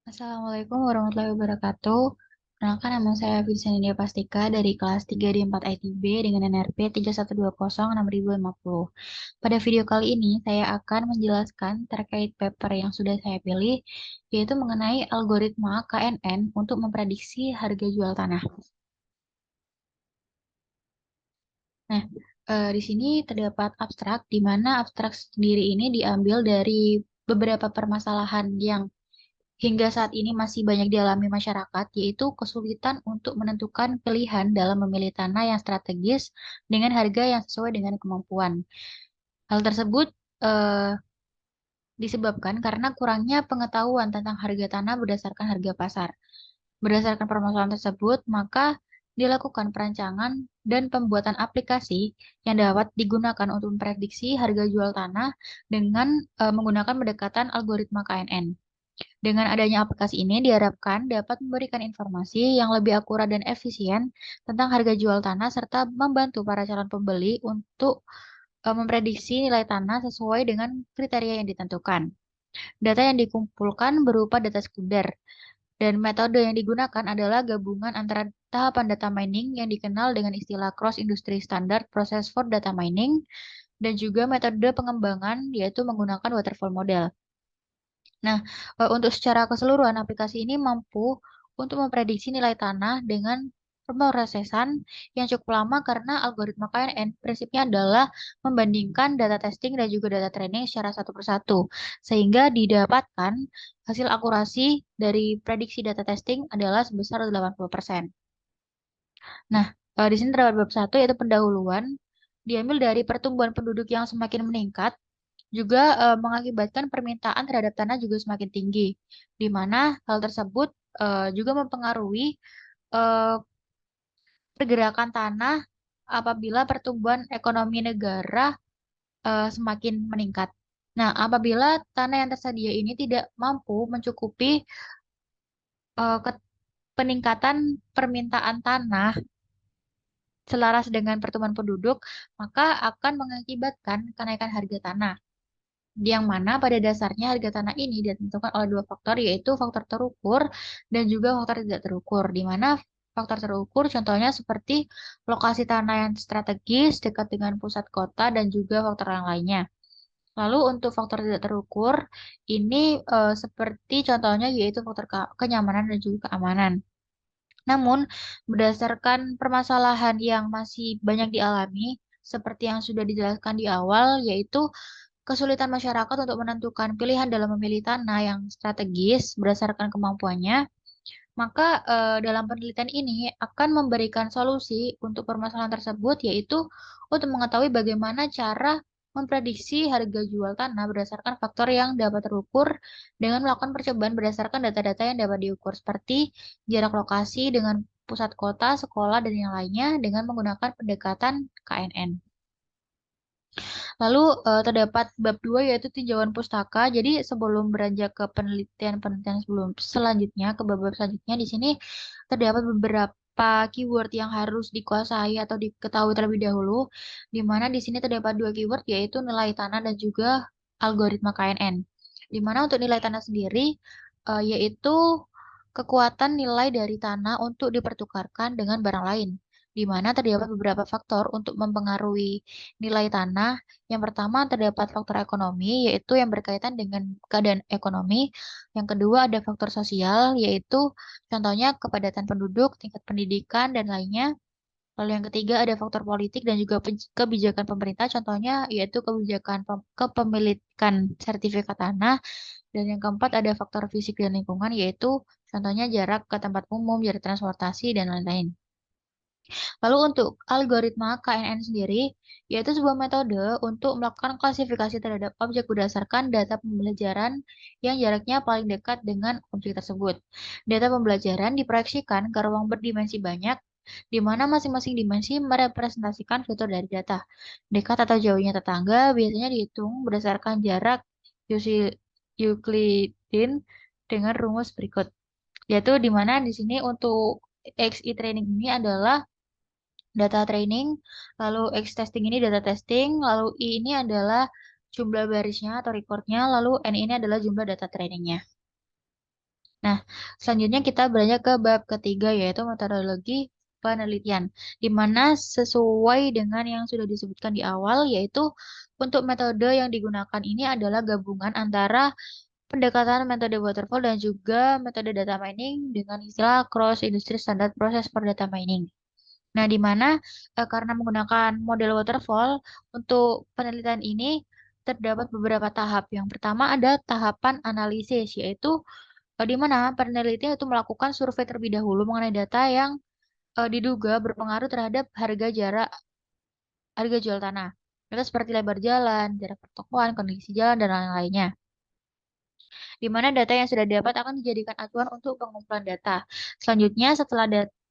Assalamualaikum warahmatullahi wabarakatuh. Perkenalkan, nama saya Vincent India Pastika dari kelas 3 d 4 ITB dengan NRP 31206050. Pada video kali ini, saya akan menjelaskan terkait paper yang sudah saya pilih, yaitu mengenai algoritma KNN untuk memprediksi harga jual tanah. Nah, di sini terdapat abstrak, di mana abstrak sendiri ini diambil dari beberapa permasalahan yang hingga saat ini masih banyak dialami masyarakat, yaitu kesulitan untuk menentukan pilihan dalam memilih tanah yang strategis dengan harga yang sesuai dengan kemampuan. Hal tersebut eh, disebabkan karena kurangnya pengetahuan tentang harga tanah berdasarkan harga pasar. Berdasarkan permasalahan tersebut, maka dilakukan perancangan dan pembuatan aplikasi yang dapat digunakan untuk memprediksi harga jual tanah dengan menggunakan pendekatan algoritma KNN. Dengan adanya aplikasi ini diharapkan dapat memberikan informasi yang lebih akurat dan efisien tentang harga jual tanah serta membantu para calon pembeli untuk memprediksi nilai tanah sesuai dengan kriteria yang ditentukan. Data yang dikumpulkan berupa data sekunder dan metode yang digunakan adalah gabungan antara tahapan data mining yang dikenal dengan istilah Cross Industry Standard Process for Data Mining dan juga metode pengembangan yaitu menggunakan waterfall model. Nah, untuk secara keseluruhan aplikasi ini mampu untuk memprediksi nilai tanah dengan pemrosesan yang cukup lama karena algoritma KNN prinsipnya adalah membandingkan data testing dan juga data training secara satu persatu, sehingga didapatkan hasil akurasi dari prediksi data testing adalah sebesar 80%. Nah, di sini terdapat bab satu yaitu pendahuluan, diambil dari pertumbuhan penduduk yang semakin meningkat juga mengakibatkan permintaan terhadap tanah juga semakin tinggi, di mana hal tersebut juga mempengaruhi eh, pergerakan tanah apabila pertumbuhan ekonomi negara semakin meningkat. Nah, apabila tanah yang tersedia ini tidak mampu mencukupi peningkatan permintaan tanah selaras dengan pertumbuhan penduduk, maka akan mengakibatkan kenaikan harga tanah. Yang mana pada dasarnya harga tanah ini ditentukan oleh dua faktor, yaitu faktor terukur dan juga faktor tidak terukur, di mana faktor terukur contohnya seperti lokasi tanah yang strategis dekat dengan pusat kota dan juga faktor yang lainnya. Lalu untuk faktor tidak terukur ini seperti contohnya yaitu faktor kenyamanan dan juga keamanan. Namun, berdasarkan permasalahan yang masih banyak dialami, seperti yang sudah dijelaskan di awal, yaitu kesulitan masyarakat untuk menentukan pilihan dalam memilih tanah yang strategis berdasarkan kemampuannya, maka dalam penelitian ini akan memberikan solusi untuk permasalahan tersebut, yaitu untuk mengetahui bagaimana cara memprediksi harga jual tanah berdasarkan faktor yang dapat terukur dengan melakukan percobaan berdasarkan data-data yang dapat diukur, seperti jarak lokasi dengan pusat kota, sekolah, dan yang lainnya dengan menggunakan pendekatan KNN. Lalu terdapat bab 2 yaitu tinjauan pustaka. Jadi sebelum beranjak ke penelitian-penelitian sebelum selanjutnya ke bab-bab selanjutnya di sini terdapat beberapa keyword yang harus dikuasai atau diketahui terlebih dahulu. Di mana di sini terdapat dua keyword yaitu nilai tanah dan juga algoritma KNN. Di mana untuk nilai tanah sendiri yaitu kekuatan nilai dari tanah untuk dipertukarkan dengan barang lain, di mana terdapat beberapa faktor untuk mempengaruhi nilai tanah. Yang pertama terdapat faktor ekonomi, yaitu yang berkaitan dengan keadaan ekonomi. Yang kedua ada faktor sosial, yaitu contohnya kepadatan penduduk, tingkat pendidikan, dan lainnya. Lalu yang ketiga ada faktor politik dan juga kebijakan pemerintah, contohnya yaitu kebijakan kepemilikan sertifikat tanah. Dan yang keempat ada faktor fisik dan lingkungan, yaitu contohnya jarak ke tempat umum, jarak transportasi, dan lain-lain. Lalu untuk algoritma KNN sendiri, yaitu sebuah metode untuk melakukan klasifikasi terhadap objek berdasarkan data pembelajaran yang jaraknya paling dekat dengan objek tersebut. Data pembelajaran diproyeksikan ke ruang berdimensi banyak, di mana masing-masing dimensi merepresentasikan fitur dari data. Dekat atau jauhnya tetangga biasanya dihitung berdasarkan jarak Euclidean dengan rumus berikut. Yaitu di mana di sini untuk XI training ini adalah data training, lalu X testing ini data testing, lalu I ini adalah jumlah barisnya atau recordnya, lalu N ini adalah jumlah data trainingnya. Nah, selanjutnya kita beranjak ke bab ketiga yaitu metodologi penelitian, di mana sesuai dengan yang sudah disebutkan di awal yaitu untuk metode yang digunakan ini adalah gabungan antara pendekatan metode waterfall dan juga metode data mining dengan istilah cross industry standard process for data mining. Nah, di mana karena menggunakan model waterfall untuk penelitian ini terdapat beberapa tahap. Yang pertama ada tahapan analisis, yaitu di mana peneliti itu melakukan survei terlebih dahulu mengenai data yang diduga berpengaruh terhadap harga jual tanah. Data seperti lebar jalan, jarak pertokoan, kondisi jalan, dan lain-lainnya. Di mana data yang sudah didapat akan dijadikan acuan untuk pengumpulan data. Selanjutnya, setelah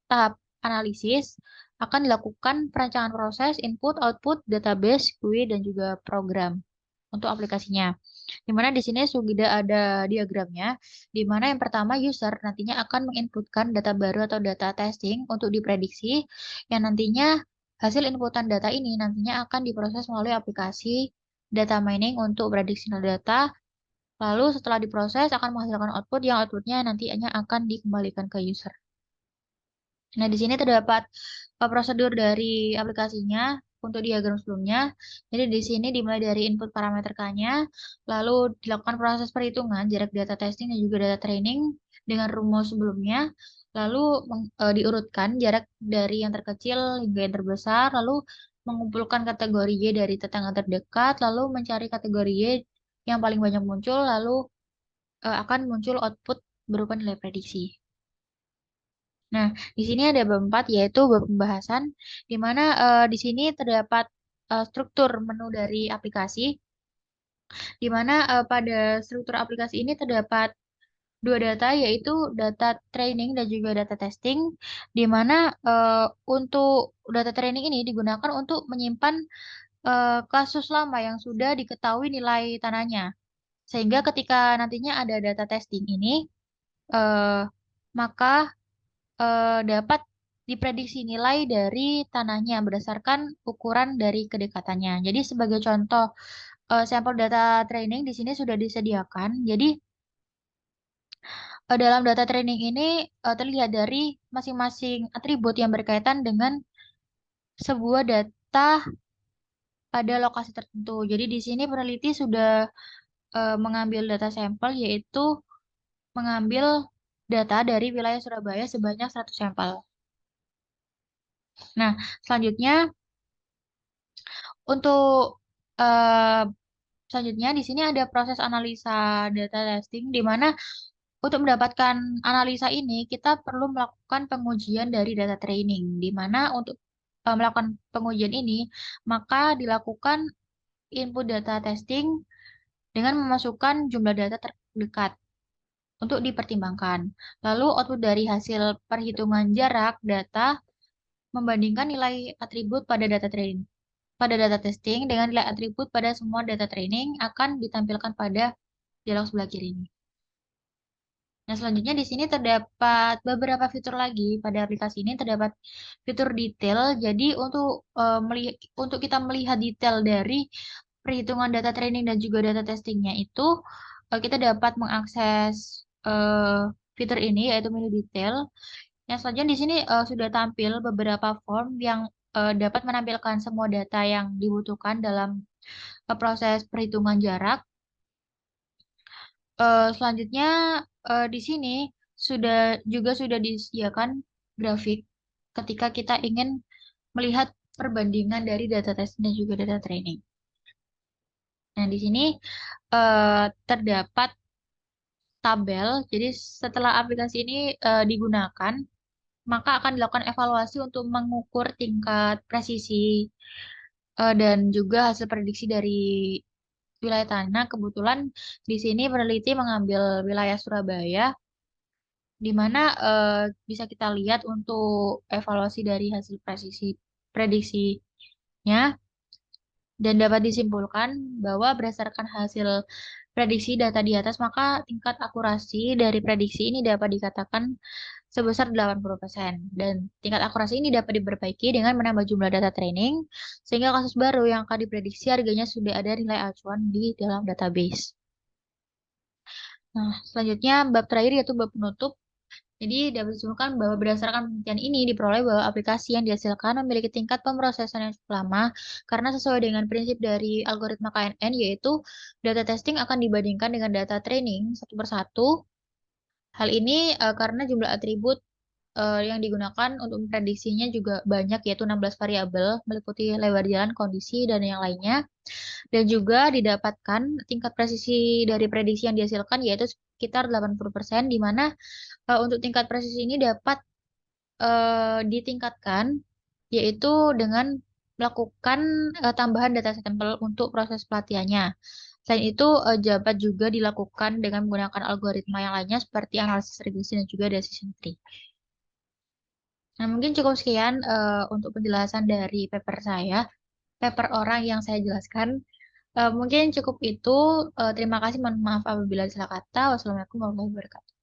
tahap analisis, akan dilakukan perancangan proses, input, output, database, QUery, dan juga program untuk aplikasinya. Di mana di sini sudah ada diagramnya, di mana yang pertama user nantinya akan menginputkan data baru atau data testing untuk diprediksi, yang nantinya hasil inputan data ini nantinya akan diproses melalui aplikasi data mining untuk prediksi data. Lalu setelah diproses akan menghasilkan output yang outputnya nantinya akan dikembalikan ke user. Nah, di sini terdapat prosedur dari aplikasinya untuk diagram sebelumnya. Jadi di sini dimulai dari input parameter K-nya, lalu dilakukan proses perhitungan jarak data testing dan juga data training dengan rumus sebelumnya, lalu diurutkan jarak dari yang terkecil hingga yang terbesar, lalu mengumpulkan kategori Y dari tetangga terdekat, lalu mencari kategori Y yang paling banyak muncul, lalu akan muncul output berupa nilai prediksi. Nah, di sini ada bab 4 yaitu bab pembahasan di mana di sini terdapat struktur menu dari aplikasi di mana pada struktur aplikasi ini terdapat dua data yaitu data training dan juga data testing di mana untuk data training ini digunakan untuk menyimpan kasus lama yang sudah diketahui nilai tanahnya. Sehingga ketika nantinya ada data testing ini eh, maka dapat diprediksi nilai dari tanahnya berdasarkan ukuran dari kedekatannya. Jadi sebagai contoh sampel data training di sini sudah disediakan. Jadi dalam data training ini terlihat dari masing-masing atribut yang berkaitan dengan sebuah data pada lokasi tertentu. Jadi di sini peneliti sudah mengambil data sampel yaitu mengambil data dari wilayah Surabaya sebanyak 100 sampel. Nah, selanjutnya untuk eh, selanjutnya di sini ada proses analisa data testing di mana untuk mendapatkan analisa ini kita perlu melakukan pengujian dari data training di mana untuk melakukan pengujian ini maka dilakukan input data testing dengan memasukkan jumlah data terdekat untuk dipertimbangkan. Lalu output dari hasil perhitungan jarak data membandingkan nilai atribut pada data testing dengan nilai atribut pada semua data training akan ditampilkan pada dialog sebelah kiri ini. Nah, selanjutnya di sini terdapat beberapa fitur lagi pada aplikasi ini terdapat fitur detail. Jadi untuk kita melihat detail dari perhitungan data training dan juga data testingnya itu kita dapat mengakses fitur ini yaitu menu detail. Yang selanjutnya di sini sudah tampil beberapa form yang dapat menampilkan semua data yang dibutuhkan dalam proses perhitungan jarak. Selanjutnya di sini sudah disediakan grafik ketika kita ingin melihat perbandingan dari data testing dan juga data training. Nah, di sini terdapat tabel. Jadi setelah aplikasi ini digunakan, maka akan dilakukan evaluasi untuk mengukur tingkat presisi dan juga hasil prediksi dari wilayah tanah. Kebetulan di sini peneliti mengambil wilayah Surabaya, di mana bisa kita lihat untuk evaluasi dari hasil prediksinya dan dapat disimpulkan bahwa berdasarkan hasil prediksi data di atas, maka tingkat akurasi dari prediksi ini dapat dikatakan sebesar 80%. Dan tingkat akurasi ini dapat diperbaiki dengan menambah jumlah data training, sehingga kasus baru yang akan diprediksi harganya sudah ada nilai acuan di dalam database. Nah, selanjutnya bab terakhir yaitu bab penutup. Jadi dapat disimpulkan bahwa berdasarkan penelitian ini diperoleh bahwa aplikasi yang dihasilkan memiliki tingkat pemrosesan yang cukup lama karena sesuai dengan prinsip dari algoritma KNN yaitu data testing akan dibandingkan dengan data training satu persatu. Hal ini karena jumlah atribut yang digunakan untuk memprediksinya juga banyak yaitu 16 variabel meliputi lebar jalan, kondisi, dan yang lainnya. Dan juga didapatkan tingkat presisi dari prediksi yang dihasilkan yaitu sekitar 80% di mana untuk tingkat presisi ini dapat ditingkatkan yaitu dengan melakukan tambahan data sampel untuk proses pelatihannya. Selain itu, dapat juga dilakukan dengan menggunakan algoritma yang lainnya seperti analisis regresi dan juga decision tree. Nah, mungkin cukup sekian untuk penjelasan dari paper saya, paper orang yang saya jelaskan. Mungkin cukup itu. Terima kasih, mohon maaf apabila salah kata. Wassalamualaikum warahmatullahi wabarakatuh.